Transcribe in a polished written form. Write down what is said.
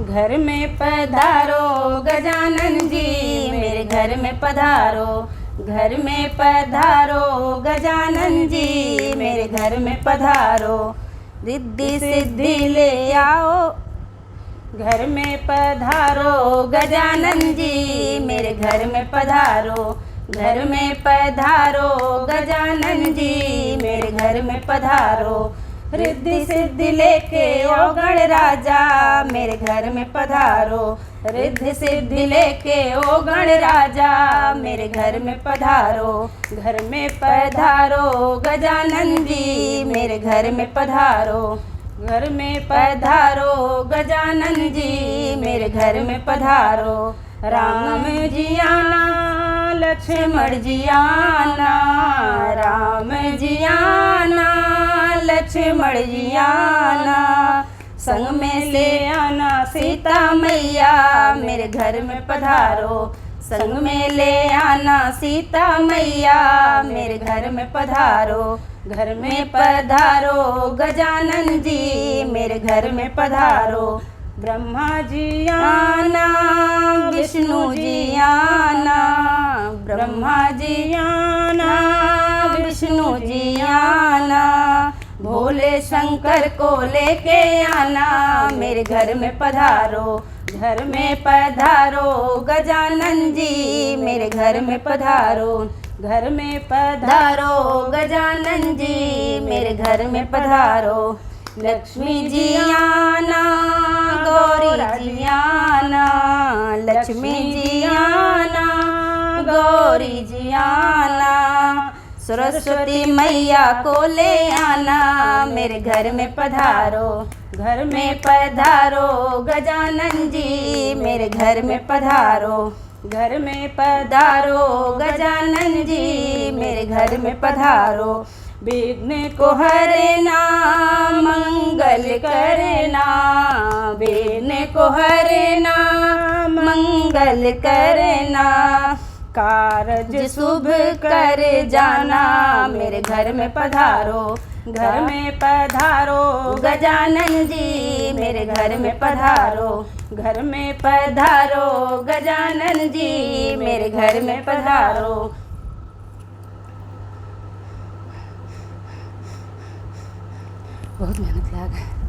घर में पधारो गजानन जी, मेरे घर में पधारो। घर में पधारो गजानन जी, मेरे घर में पधारो। रिद्धि सिद्धि ले आओ। घर में पधारो गजानन जी, मेरे घर में पधारो। घर में पधारो गजानन जी, मेरे घर में पधारो। रिद्धि सिद्धि लेके ओ गणराजा, मेरे घर में पधारो। रिद्धि सिद्धि लेके ओ गणराजा, मेरे घर में पधारो। घर में पधारो गजानन जी, मेरे घर में पधारो। घर में पधारो गजानन जी, मेरे घर में पधारो। राम जी आना, लक्ष्मण जी आना। राम जी आना, लक्ष्मण जी आना। संग में ले आना सीता मैया, मेरे घर में पधारो। संग में ले आना सीता मैया, मेरे घर में पधारो। घर में पधारो गजानन जी, मेरे घर में पधारो। ब्रह्मा जी आना, विष्णु जी आना। ब्रह्मा जी आना, विष्णु जी आना। भोले शंकर को लेके आना, मेरे घर में पधारो। घर में पधारो गजानन जी, मेरे घर में पधारो। घर में पधारो गजानन जी, मेरे घर में पधारो। लक्ष्मी जी आना, गौरी जी आना। लक्ष्मी जी आना, गौरी जी आना। सरस्वती मैया को ले आना, मेरे घर में पधारो। घर में पधारो गजानन जी, मेरे घर में पधारो। घर में पधारो गजानन जी, मेरे घर में पधारो। विघ्न को हरना, मंगल करना। विघ्न को हरना, मंगल करना। कारज शुभ कर जाना, मेरे घर में पधारो। घर में पधारो गजानन जी, मेरे घर में पधारो। घर में पधारो गजानन जी, मेरे घर में पधारो। बहुत मेहनत लगा।